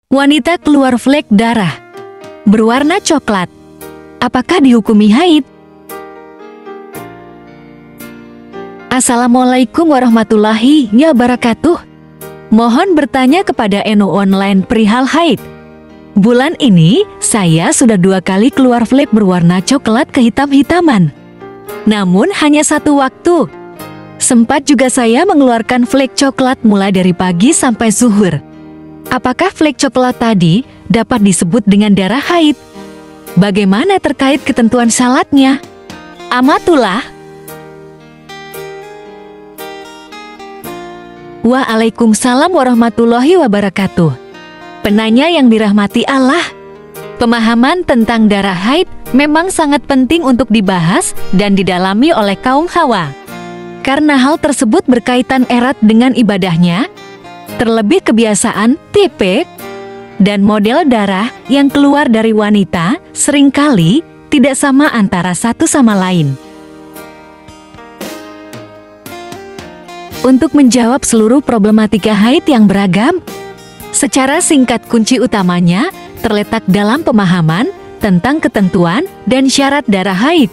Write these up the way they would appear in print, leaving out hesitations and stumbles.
Wanita keluar flek darah berwarna coklat. Apakah dihukumi haid? Assalamualaikum warahmatullahi wabarakatuh. Mohon bertanya kepada Eno Online perihal haid. Bulan ini, saya sudah 2 kali keluar flek berwarna coklat kehitam-hitaman. Namun hanya 1 waktu. Sempat juga saya mengeluarkan flek coklat mulai dari pagi sampai zuhur. Apakah flek coklat tadi dapat disebut dengan darah haid? Bagaimana terkait ketentuan salatnya? Amatullah. Waalaikumsalam warahmatullahi wabarakatuh. Penanya yang dirahmati Allah, pemahaman tentang darah haid memang sangat penting untuk dibahas dan didalami oleh kaum hawa. Karena hal tersebut berkaitan erat dengan ibadahnya, terlebih kebiasaan, tipe, dan model darah yang keluar dari wanita seringkali tidak sama antara satu sama lain. Untuk menjawab seluruh problematika haid yang beragam, secara singkat kunci utamanya terletak dalam pemahaman tentang ketentuan dan syarat darah haid.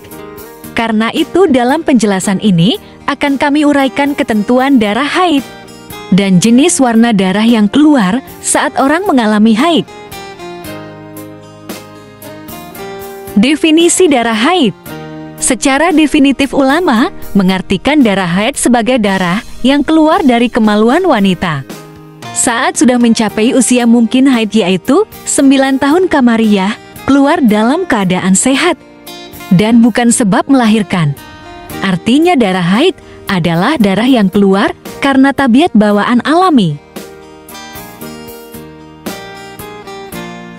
Karena itu dalam penjelasan ini akan kami uraikan ketentuan darah haid dan jenis warna darah yang keluar saat orang mengalami haid. Definisi darah haid. Secara definitif ulama mengartikan darah haid sebagai darah yang keluar dari kemaluan wanita saat sudah mencapai usia mungkin haid, yaitu 9 tahun qamariyah, keluar dalam keadaan sehat dan bukan sebab melahirkan. Artinya darah haid adalah darah yang keluar karena tabiat bawaan alami.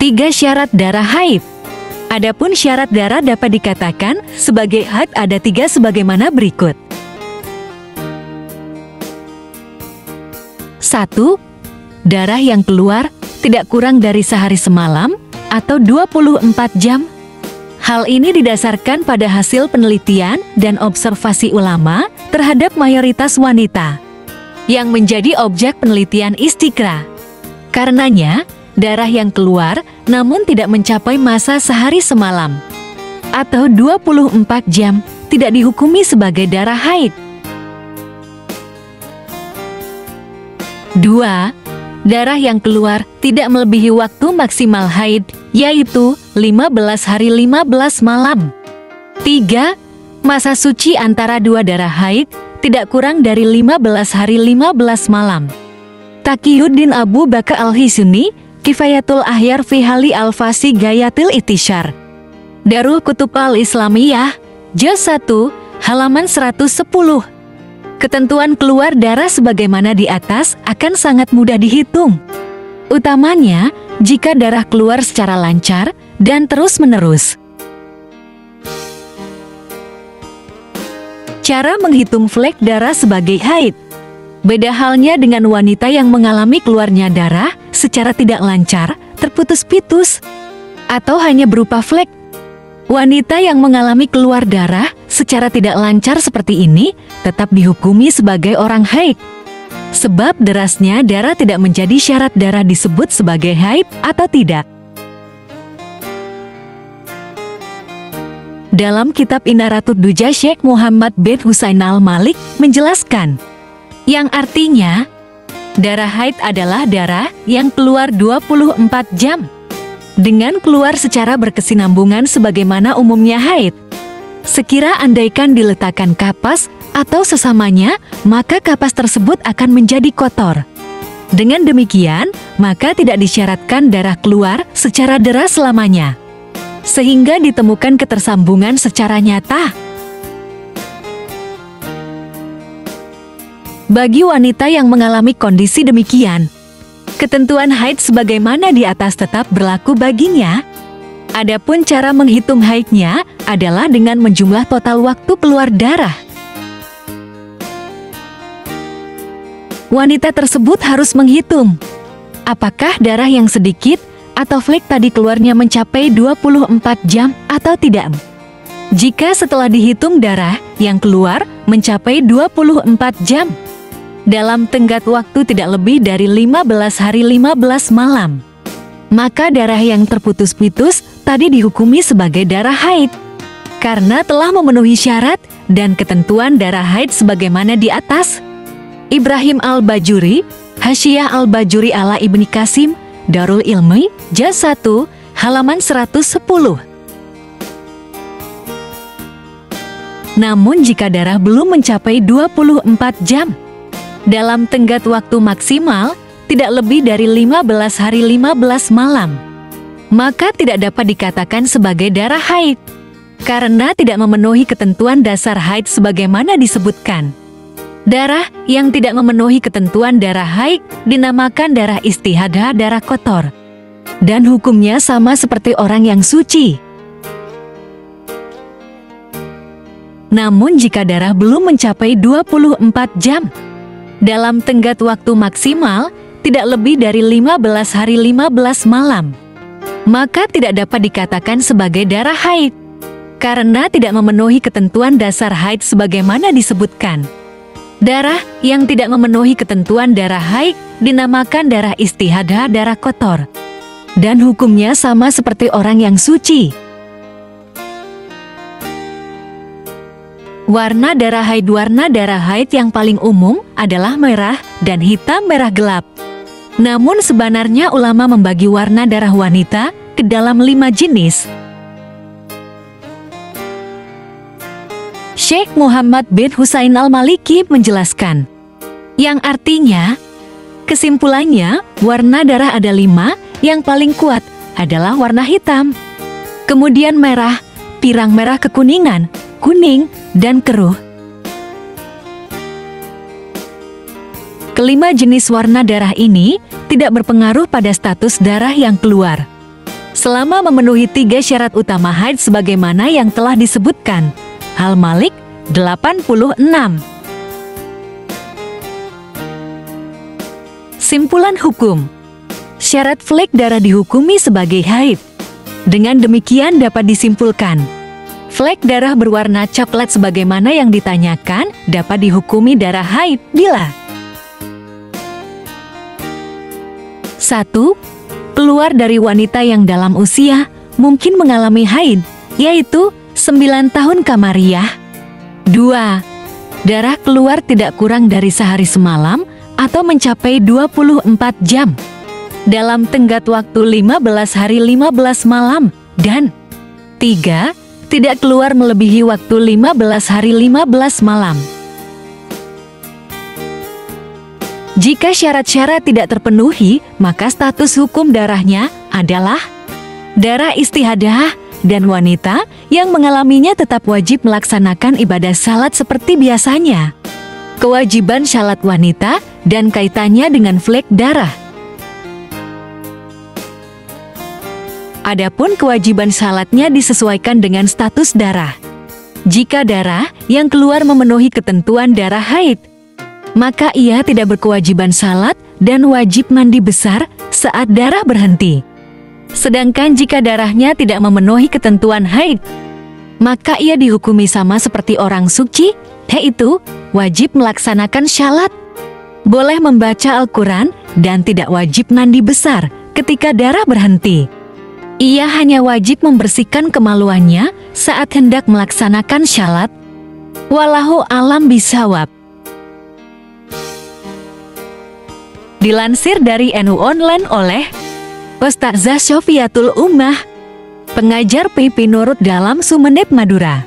3 syarat darah haid. Adapun syarat darah dapat dikatakan sebagai haid ada 3 sebagaimana berikut. 1. Darah yang keluar tidak kurang dari sehari semalam atau 24 jam. Hal ini didasarkan pada hasil penelitian dan observasi ulama terhadap mayoritas wanita yang menjadi objek penelitian istiqra. Karenanya, darah yang keluar namun tidak mencapai masa sehari semalam atau 24 jam tidak dihukumi sebagai darah haid. 2. Darah yang keluar tidak melebihi waktu maksimal haid, yaitu 15 hari 15 malam. 3. Masa suci antara 2 darah haid tidak kurang dari 15 hari 15 malam. Taqiyuddin Abu Bakar Al-Hisni, Kifayatul Ahyar fi Hali Al-Fasi Gayatil Itishar, Darul Kutub Al-Islamiyah, Juz 1, halaman 110. Ketentuan keluar darah sebagaimana di atas akan sangat mudah dihitung. Utamanya, jika darah keluar secara lancar dan terus-menerus. Cara menghitung flek darah sebagai haid. Beda halnya dengan wanita yang mengalami keluarnya darah secara tidak lancar, terputus-putus, atau hanya berupa flek. Wanita yang mengalami keluar darah secara tidak lancar seperti ini tetap dihukumi sebagai orang haid. Sebab derasnya darah tidak menjadi syarat darah disebut sebagai haid atau tidak. Dalam kitab Inaratud Duja, Syekh Muhammad bin Husain Al-Malik menjelaskan, yang artinya, darah haid adalah darah yang keluar 24 jam. Dengan keluar secara berkesinambungan sebagaimana umumnya haid. Sekira andaikan diletakkan kapas atau sesamanya, maka kapas tersebut akan menjadi kotor. Dengan demikian, maka tidak disyaratkan darah keluar secara deras selamanya, sehingga ditemukan ketersambungan secara nyata. Bagi wanita yang mengalami kondisi demikian, ketentuan haid sebagaimana di atas tetap berlaku baginya. Adapun cara menghitung haidnya adalah dengan menjumlah total waktu keluar darah. Wanita tersebut harus menghitung apakah darah yang sedikit atau flek tadi keluarnya mencapai 24 jam atau tidak. Jika setelah dihitung darah yang keluar mencapai 24 jam, dalam tenggat waktu tidak lebih dari 15 hari 15 malam, Maka darah yang terputus-putus tadi dihukumi sebagai darah haid. Karena telah memenuhi syarat dan ketentuan darah haid sebagaimana di atas. Ibrahim Al-Bajuri, Hasyiah Al-Bajuri ala Ibni Qasim, Darul Ilmi, Juz 1, halaman 110. Namun jika darah belum mencapai 24 jam, dalam tenggat waktu maksimal tidak lebih dari 15 hari 15 malam, maka tidak dapat dikatakan sebagai darah haid, karena tidak memenuhi ketentuan dasar haid sebagaimana disebutkan. Darah yang tidak memenuhi ketentuan darah haid dinamakan darah istihadah, darah kotor, dan hukumnya sama seperti orang yang suci. Namun jika darah belum mencapai 24 jam, dalam tenggat waktu maksimal tidak lebih dari 15 hari 15 malam, maka tidak dapat dikatakan sebagai darah haid, karena tidak memenuhi ketentuan dasar haid sebagaimana disebutkan. Darah yang tidak memenuhi ketentuan darah haid dinamakan darah istihadah, darah kotor, dan hukumnya sama seperti orang yang suci. Warna darah haid. Warna darah haid yang paling umum adalah merah dan hitam merah gelap. Namun sebenarnya ulama membagi warna darah wanita ke dalam 5 jenis. Syekh Muhammad bin Husain Al-Maliki menjelaskan, yang artinya, kesimpulannya warna darah ada 5, yang paling kuat adalah warna hitam, kemudian merah, pirang merah kekuningan, kuning, dan keruh. Kelima jenis warna darah ini tidak berpengaruh pada status darah yang keluar, selama memenuhi 3 syarat utama haid sebagaimana yang telah disebutkan. Al-Malik 86. Simpulan hukum. Syarat flek darah dihukumi sebagai haid. Dengan demikian dapat disimpulkan, flek darah berwarna coklat sebagaimana yang ditanyakan dapat dihukumi darah haid bila 1. Keluar dari wanita yang dalam usia mungkin mengalami haid, yaitu 9 tahun kamariah. 2. Darah keluar tidak kurang dari sehari semalam atau mencapai 24 jam dalam tenggat waktu 15 hari 15 malam. Dan 3. Tidak keluar melebihi waktu 15 hari 15 malam. Jika syarat-syarat tidak terpenuhi, maka status hukum darahnya adalah darah istihadah, dan wanita yang mengalaminya tetap wajib melaksanakan ibadah salat seperti biasanya. Kewajiban salat wanita dan kaitannya dengan flek darah. Adapun kewajiban salatnya disesuaikan dengan status darah. Jika darah yang keluar memenuhi ketentuan darah haid, maka ia tidak berkewajiban salat dan wajib mandi besar saat darah berhenti. Sedangkan jika darahnya tidak memenuhi ketentuan haid, maka ia dihukumi sama seperti orang suci, yaitu wajib melaksanakan syalat, boleh membaca Al-Quran, dan tidak wajib mandi besar ketika darah berhenti. Ia hanya wajib membersihkan kemaluannya saat hendak melaksanakan syalat. Wallahu alam bisawab. Dilansir dari NU Online oleh Ustazah Syofiatul Ummah, pengajar PP Nurut dalam Sumeneb, Madura.